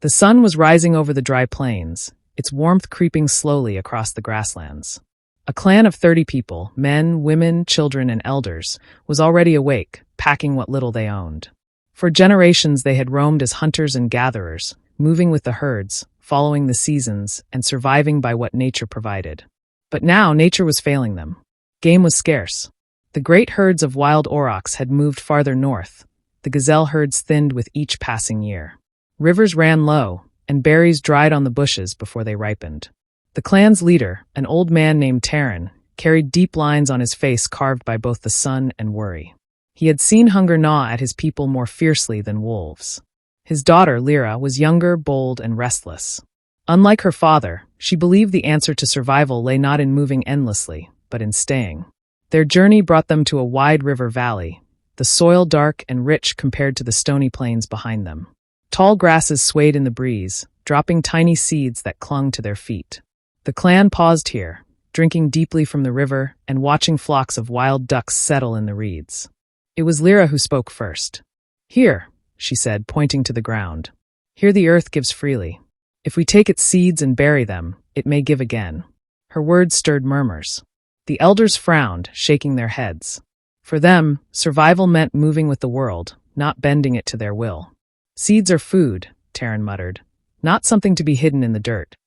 The sun was rising over the dry plains, its warmth creeping slowly across the grasslands. A clan of 30 people, men, women, children, and elders, was already awake, packing what little they owned. For generations they had roamed as hunters and gatherers, moving with the herds, following the seasons, and surviving by what nature provided. But now nature was failing them. Game was scarce. The great herds of wild aurochs had moved farther north. The gazelle herds thinned with each passing year. Rivers ran low, and berries dried on the bushes before they ripened. The clan's leader, an old man named Taran, carried deep lines on his face carved by both the sun and worry. He had seen hunger gnaw at his people more fiercely than wolves. His daughter, Lyra, was younger, bold, and restless. Unlike her father, she believed the answer to survival lay not in moving endlessly, but in staying. Their journey brought them to a wide river valley, the soil dark and rich compared to the stony plains behind them. Tall grasses swayed in the breeze, dropping tiny seeds that clung to their feet. The clan paused here, drinking deeply from the river and watching flocks of wild ducks settle in the reeds. It was Lyra who spoke first. "Here," she said, pointing to the ground. "Here the earth gives freely. If we take its seeds and bury them, it may give again." Her words stirred murmurs. The elders frowned, shaking their heads. For them, survival meant moving with the world, not bending it to their will. "Seeds are food," Taran muttered, "not something to be hidden in the dirt."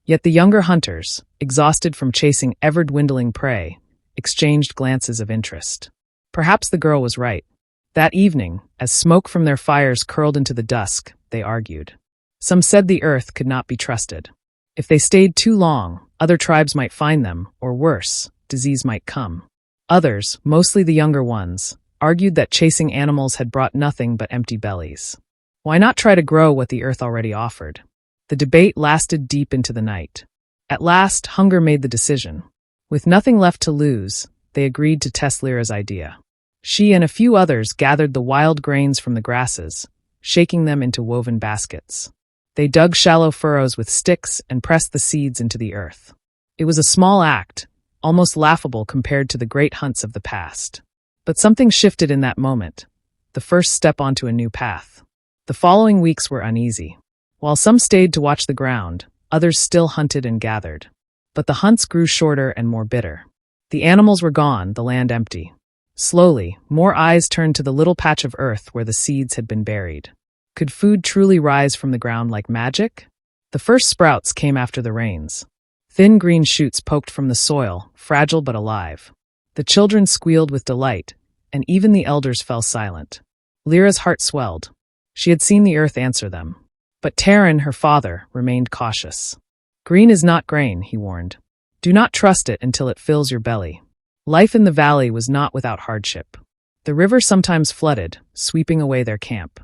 Yet the younger hunters, exhausted from chasing ever-dwindling prey, exchanged glances of interest. Perhaps the girl was right. That evening, as smoke from their fires curled into the dusk, they argued. Some said the earth could not be trusted. If they stayed too long, other tribes might find them, or worse, disease might come. Others, mostly the younger ones, argued that chasing animals had brought nothing but empty bellies. Why not try to grow what the earth already offered? The debate lasted deep into the night. At last, hunger made the decision. With nothing left to lose, they agreed to test Lyra's idea. She and a few others gathered the wild grains from the grasses, shaking them into woven baskets. They dug shallow furrows with sticks and pressed the seeds into the earth. It was a small act, almost laughable compared to the great hunts of the past. But something shifted in that moment, the first step onto a new path. The following weeks were uneasy. While some stayed to watch the ground, others still hunted and gathered. But the hunts grew shorter and more bitter. The animals were gone, the land empty. Slowly, more eyes turned to the little patch of earth where the seeds had been buried. Could food truly rise from the ground like magic? The first sprouts came after the rains. Thin green shoots poked from the soil, fragile but alive. The children squealed with delight, and even the elders fell silent. Lyra's heart swelled. She had seen the earth answer them. But Taran, her father, remained cautious. "Green is not grain," he warned. "Do not trust it until it fills your belly." Life in the valley was not without hardship. The river sometimes flooded, sweeping away their camp.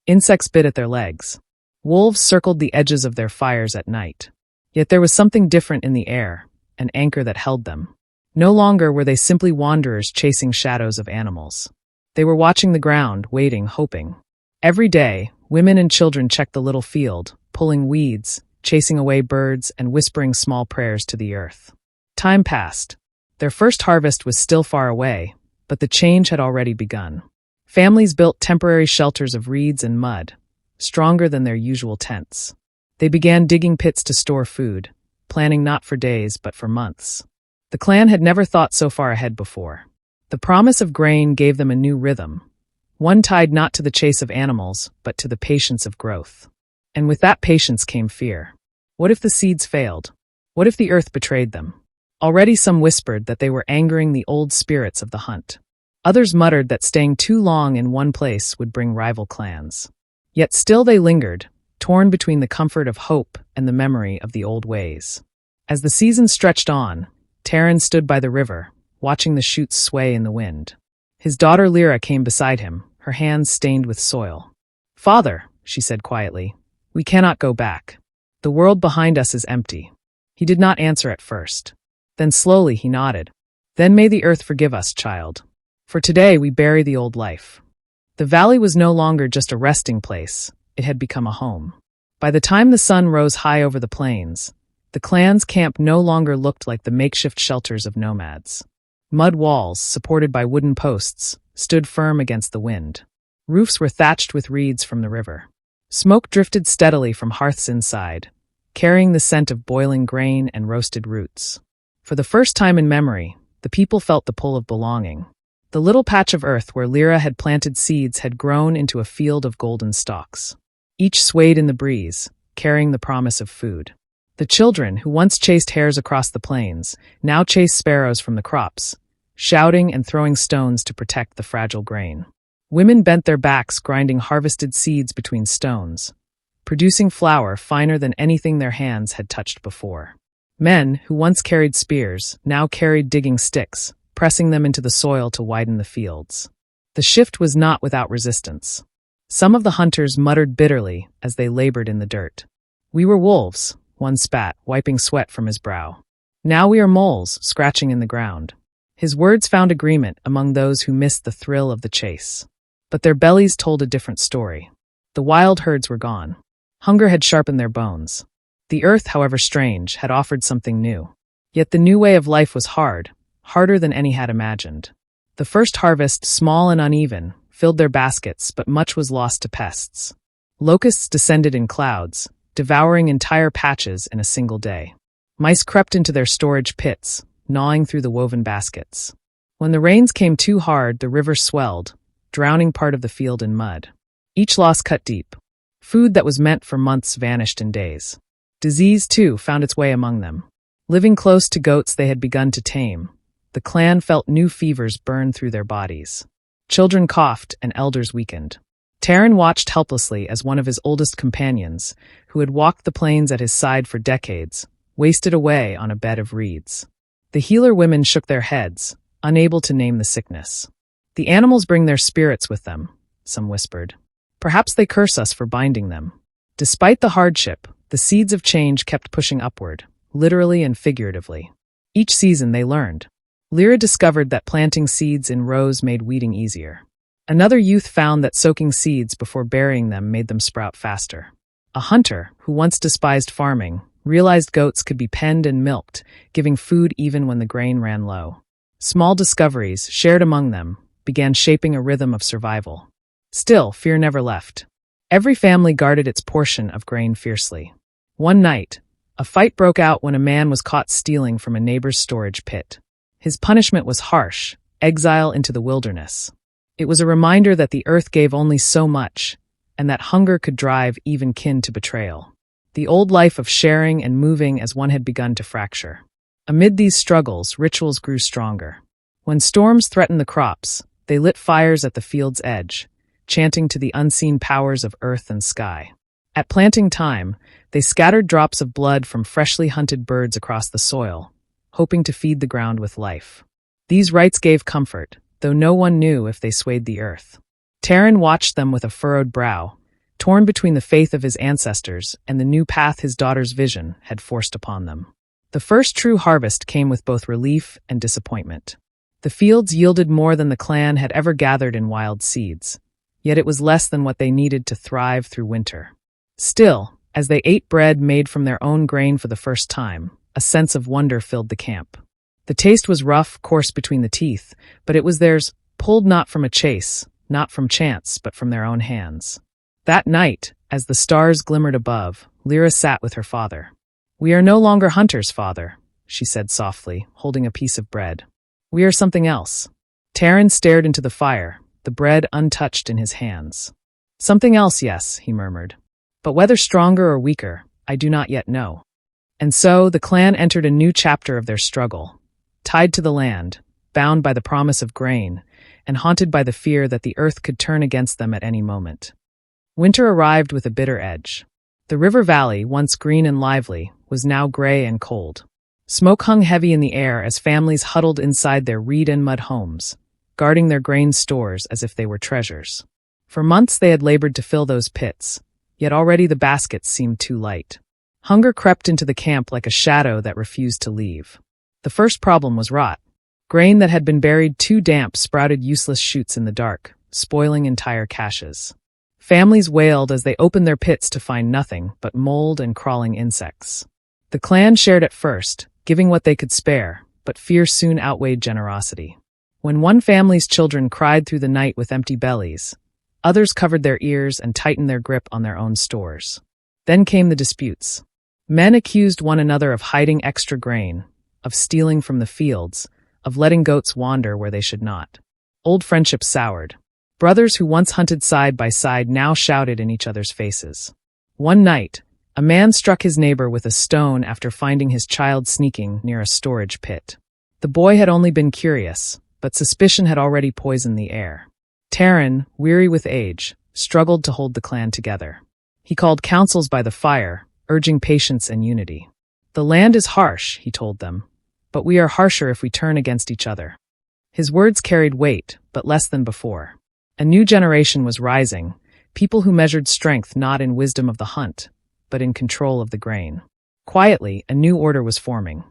Insects bit at their legs. Wolves circled the edges of their fires at night. Yet there was something different in the air, an anchor that held them. No longer were they simply wanderers chasing shadows of animals. They were watching the ground, waiting, hoping. Every day, women and children checked the little field, pulling weeds, chasing away birds, and whispering small prayers to the earth. Time passed. Their first harvest was still far away, but the change had already begun. Families built temporary shelters of reeds and mud, stronger than their usual tents. They began digging pits to store food, planning not for days but for months. The clan had never thought so far ahead before. The promise of grain gave them a new rhythm, one tied not to the chase of animals, but to the patience of growth. And with that patience came fear. What if the seeds failed? What if the earth betrayed them? Already some whispered that they were angering the old spirits of the hunt. Others muttered that staying too long in one place would bring rival clans. Yet still they lingered, torn between the comfort of hope and the memory of the old ways. As the season stretched on, Taran stood by the river, watching the shoots sway in the wind. His daughter Lyra came beside him, her hands stained with soil. "Father," she said quietly, "we cannot go back. The world behind us is empty." He did not answer at first. Then slowly he nodded. "Then may the earth forgive us, child. For today we bury the old life." The valley was no longer just a resting place, it had become a home. By the time the sun rose high over the plains, the clan's camp no longer looked like the makeshift shelters of nomads. Mud walls, supported by wooden posts, stood firm against the wind. Roofs were thatched with reeds from the river. Smoke drifted steadily from hearths inside, carrying the scent of boiling grain and roasted roots. For the first time in memory, the people felt the pull of belonging. The little patch of earth where Lyra had planted seeds had grown into a field of golden stalks. Each swayed in the breeze, carrying the promise of food. The children, who once chased hares across the plains, now chased sparrows from the crops, shouting and throwing stones to protect the fragile grain. Women bent their backs grinding harvested seeds between stones, producing flour finer than anything their hands had touched before. Men, who once carried spears, now carried digging sticks, pressing them into the soil to widen the fields. The shift was not without resistance. Some of the hunters muttered bitterly as they labored in the dirt. "We were wolves," one spat, wiping sweat from his brow. "Now we are moles, scratching in the ground." His words found agreement among those who missed the thrill of the chase. But their bellies told a different story. The wild herds were gone. Hunger had sharpened their bones. The earth, however strange, had offered something new. Yet the new way of life was hard, harder than any had imagined. The first harvest, small and uneven, filled their baskets, but much was lost to pests. Locusts descended in clouds, devouring entire patches in a single day. Mice crept into their storage pits, gnawing through the woven baskets. When the rains came too hard, the river swelled, drowning part of the field in mud. Each loss cut deep. Food that was meant for months vanished in days. Disease, too, found its way among them. Living close to goats they had begun to tame, the clan felt new fevers burn through their bodies. Children coughed and elders weakened. Taran watched helplessly as one of his oldest companions, who had walked the plains at his side for decades, wasted away on a bed of reeds. The healer women shook their heads, unable to name the sickness. "The animals bring their spirits with them," some whispered. "Perhaps they curse us for binding them." Despite the hardship, the seeds of change kept pushing upward, literally and figuratively. Each season they learned. Lyra discovered that planting seeds in rows made weeding easier. Another youth found that soaking seeds before burying them made them sprout faster. A hunter, who once despised farming, realized goats could be penned and milked, giving food even when the grain ran low. Small discoveries, shared among them, began shaping a rhythm of survival. Still, fear never left. Every family guarded its portion of grain fiercely. One night, a fight broke out when a man was caught stealing from a neighbor's storage pit. His punishment was harsh, exile into the wilderness. It was a reminder that the earth gave only so much, and that hunger could drive even kin to betrayal. The old life of sharing and moving as one had begun to fracture. Amid these struggles, rituals grew stronger. When storms threatened the crops, they lit fires at the field's edge, chanting to the unseen powers of earth and sky. At planting time, they scattered drops of blood from freshly hunted birds across the soil, hoping to feed the ground with life. These rites gave comfort, though no one knew if they swayed the earth. Taran watched them with a furrowed brow, torn between the faith of his ancestors and the new path his daughter's vision had forced upon them. The first true harvest came with both relief and disappointment. The fields yielded more than the clan had ever gathered in wild seeds, yet it was less than what they needed to thrive through winter. Still, as they ate bread made from their own grain for the first time, a sense of wonder filled the camp. The taste was rough, coarse between the teeth, but it was theirs, pulled not from a chase, not from chance, but from their own hands. That night, as the stars glimmered above, Lyra sat with her father. "We are no longer hunters, father," she said softly, holding a piece of bread. "We are something else." Taran stared into the fire, the bread untouched in his hands. "Something else, yes," he murmured. "But whether stronger or weaker, I do not yet know." And so the clan entered a new chapter of their struggle, tied to the land, bound by the promise of grain, and haunted by the fear that the earth could turn against them at any moment. Winter arrived with a bitter edge. The river valley, once green and lively, was now gray and cold. Smoke hung heavy in the air as families huddled inside their reed and mud homes, guarding their grain stores as if they were treasures. For months they had labored to fill those pits, yet already the baskets seemed too light. Hunger crept into the camp like a shadow that refused to leave. The first problem was rot. Grain that had been buried too damp sprouted useless shoots in the dark, spoiling entire caches. Families wailed as they opened their pits to find nothing but mold and crawling insects. The clan shared at first, giving what they could spare, but fear soon outweighed generosity. When one family's children cried through the night with empty bellies, Others covered their ears and tightened their grip on their own stores. Then came the disputes. Men accused one another of hiding extra grain, of stealing from the fields, of letting goats wander where they should not. Old friendships soured. Brothers who once hunted side by side now shouted in each other's faces. One night, a man struck his neighbor with a stone after finding his child sneaking near a storage pit. The boy had only been curious, but suspicion had already poisoned the air. Taran, weary with age, struggled to hold the clan together. He called councils by the fire, urging patience and unity. "The land is harsh," he told them, "but we are harsher if we turn against each other." His words carried weight, but less than before. A new generation was rising, people who measured strength not in wisdom of the hunt, but in control of the grain. Quietly, a new order was forming.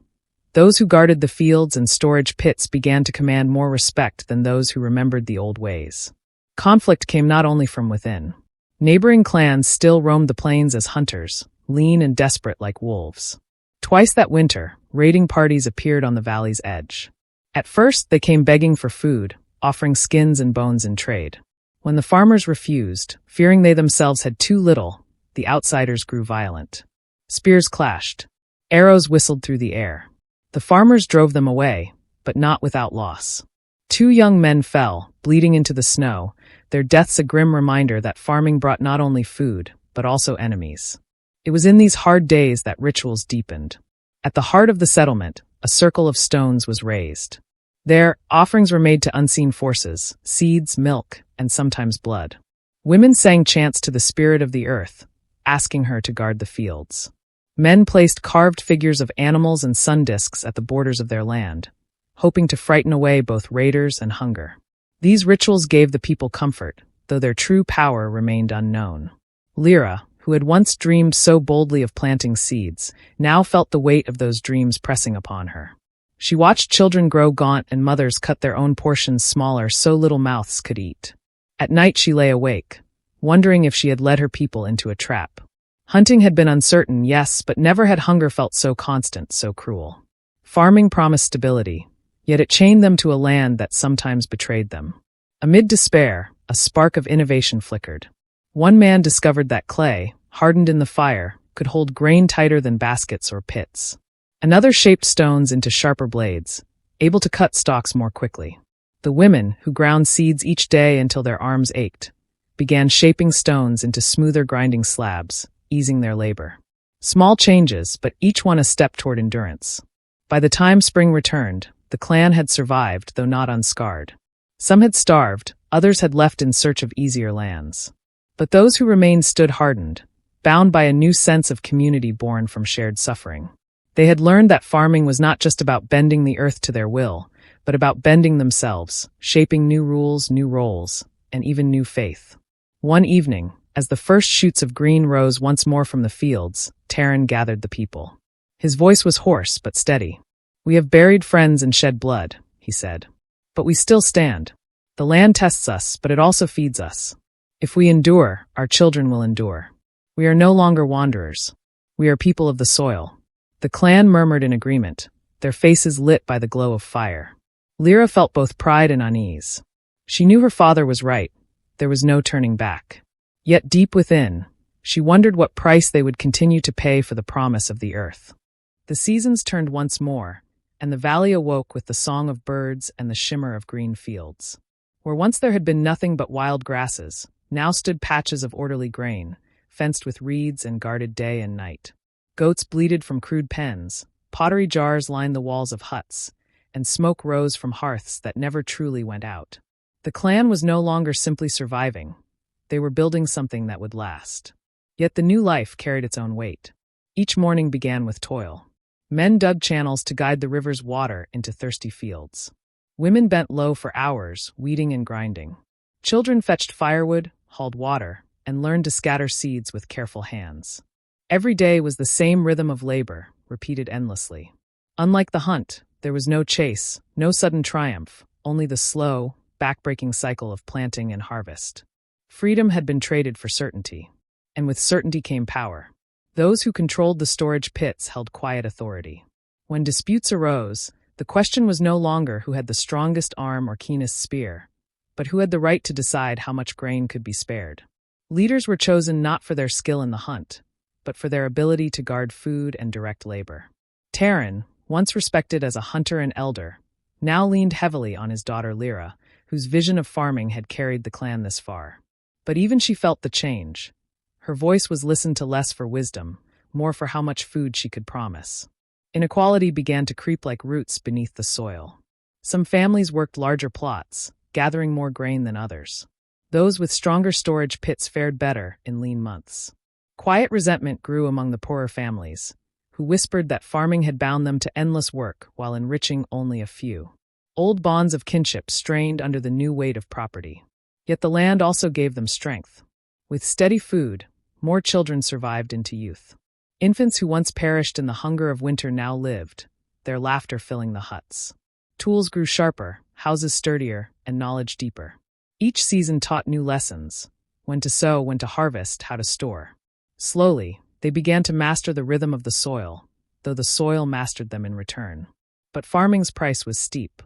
Those who guarded the fields and storage pits began to command more respect than those who remembered the old ways. Conflict came not only from within. Neighboring clans still roamed the plains as hunters, lean and desperate like wolves. Twice that winter, raiding parties appeared on the valley's edge. At first, they came begging for food, offering skins and bones in trade. When the farmers refused, fearing they themselves had too little, the outsiders grew violent. Spears clashed. Arrows whistled through the air. The farmers drove them away, but not without loss. 2 young men fell, bleeding into the snow, their deaths a grim reminder that farming brought not only food, but also enemies. It was in these hard days that rituals deepened. At the heart of the settlement, a circle of stones was raised. There, offerings were made to unseen forces, seeds, milk, and sometimes blood. Women sang chants to the spirit of the earth, asking her to guard the fields. Men placed carved figures of animals and sun discs at the borders of their land, hoping to frighten away both raiders and hunger. These rituals gave the people comfort, though their true power remained unknown. Lyra, who had once dreamed so boldly of planting seeds, now felt the weight of those dreams pressing upon her. She watched children grow gaunt and mothers cut their own portions smaller so little mouths could eat. At night she lay awake, wondering if she had led her people into a trap. Hunting had been uncertain, yes, but never had hunger felt so constant, so cruel. Farming promised stability, yet it chained them to a land that sometimes betrayed them. Amid despair, a spark of innovation flickered. One man discovered that clay, hardened in the fire, could hold grain tighter than baskets or pits. Another shaped stones into sharper blades, able to cut stalks more quickly. The women, who ground seeds each day until their arms ached, began shaping stones into smoother grinding slabs, easing their labor. Small changes, but each one a step toward endurance. By the time spring returned, the clan had survived, though not unscarred. Some had starved, others had left in search of easier lands. But those who remained stood hardened, bound by a new sense of community born from shared suffering. They had learned that farming was not just about bending the earth to their will, but about bending themselves, shaping new rules, new roles, and even new faith. One evening, as the first shoots of green rose once more from the fields, Taran gathered the people. His voice was hoarse but steady. "We have buried friends and shed blood," he said. "But we still stand. The land tests us, but it also feeds us. If we endure, our children will endure. We are no longer wanderers. We are people of the soil." The clan murmured in agreement, their faces lit by the glow of fire. Lyra felt both pride and unease. She knew her father was right. There was no turning back. Yet deep within, she wondered what price they would continue to pay for the promise of the earth. The seasons turned once more, and the valley awoke with the song of birds and the shimmer of green fields. Where once there had been nothing but wild grasses, now stood patches of orderly grain, fenced with reeds and guarded day and night. Goats bleated from crude pens, pottery jars lined the walls of huts, and smoke rose from hearths that never truly went out. The clan was no longer simply surviving. They were building something that would last. Yet the new life carried its own weight. Each morning began with toil. Men dug channels to guide the river's water into thirsty fields. Women bent low for hours, weeding and grinding. Children fetched firewood, hauled water, and learned to scatter seeds with careful hands. Every day was the same rhythm of labor, repeated endlessly. Unlike the hunt, there was no chase, no sudden triumph, only the slow, back-breaking cycle of planting and harvest. Freedom had been traded for certainty, and with certainty came power. Those who controlled the storage pits held quiet authority. When disputes arose, the question was no longer who had the strongest arm or keenest spear, but who had the right to decide how much grain could be spared? Leaders were chosen not for their skill in the hunt, but for their ability to guard food and direct labor. Terran, once respected as a hunter and elder, now leaned heavily on his daughter Lyra, whose vision of farming had carried the clan this far. But even she felt the change. Her voice was listened to less for wisdom, more for how much food she could promise. Inequality began to creep like roots beneath the soil. Some families worked larger plots, gathering more grain than others. Those with stronger storage pits fared better in lean months. Quiet resentment grew among the poorer families, who whispered that farming had bound them to endless work while enriching only a few. Old bonds of kinship strained under the new weight of property. Yet the land also gave them strength. With steady food, more children survived into youth. Infants who once perished in the hunger of winter now lived, their laughter filling the huts. Tools grew sharper, houses sturdier, and knowledge deeper. Each season taught new lessons: when to sow, when to harvest, how to store. Slowly, they began to master the rhythm of the soil, though the soil mastered them in return. But farming's price was steep.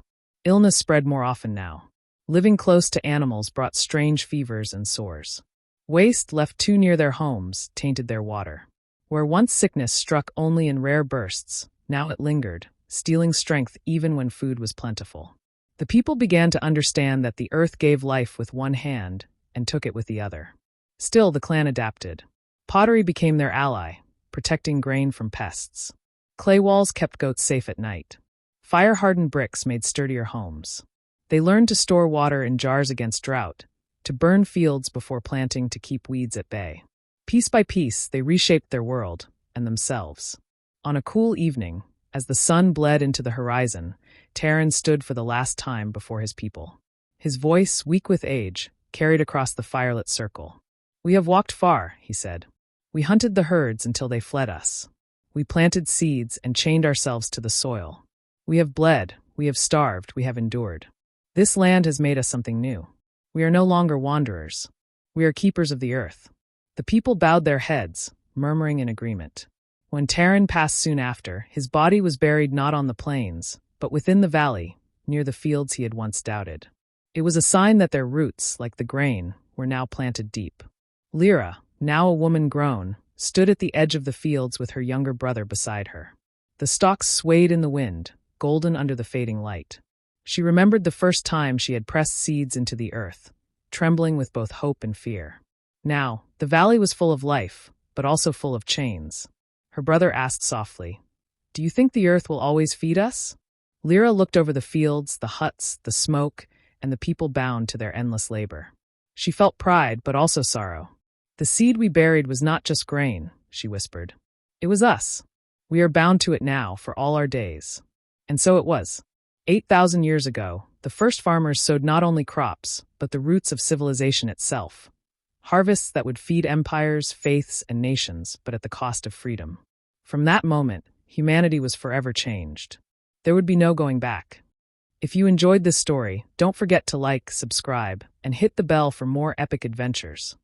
Illness spread more often now. Living close to animals brought strange fevers and sores. Waste left too near their homes tainted their water. Where once sickness struck only in rare bursts, now it lingered, stealing strength even when food was plentiful. The people began to understand that the earth gave life with one hand and took it with the other. Still, the clan adapted. Pottery became their ally, protecting grain from pests. Clay walls kept goats safe at night. Fire-hardened bricks made sturdier homes. They learned to store water in jars against drought, to burn fields before planting to keep weeds at bay. Piece by piece, they reshaped their world and themselves. On a cool evening, as the sun bled into the horizon, Terran stood for the last time before his people. His voice, weak with age, carried across the firelit circle. "We have walked far," he said. "We hunted the herds until they fled us. We planted seeds and chained ourselves to the soil. We have bled, we have starved, we have endured. This land has made us something new. We are no longer wanderers. We are keepers of the earth." The people bowed their heads, murmuring in agreement. When Terran passed soon after, his body was buried not on the plains, but within the valley, near the fields he had once doubted. It was a sign that their roots, like the grain, were now planted deep. Lyra, now a woman grown, stood at the edge of the fields with her younger brother beside her. The stalks swayed in the wind, golden under the fading light. She remembered the first time she had pressed seeds into the earth, trembling with both hope and fear. Now, the valley was full of life, but also full of chains. Her brother asked softly, "Do you think the earth will always feed us?" Lyra looked over the fields, the huts, the smoke, and the people bound to their endless labor. She felt pride, but also sorrow. "The seed we buried was not just grain," she whispered. "It was us. We are bound to it now for all our days." And so it was. 8,000 years ago, the first farmers sowed not only crops, but the roots of civilization itself. Harvests that would feed empires, faiths, and nations, but at the cost of freedom. From that moment, humanity was forever changed. There would be no going back. If you enjoyed this story, don't forget to like, subscribe, and hit the bell for more epic adventures.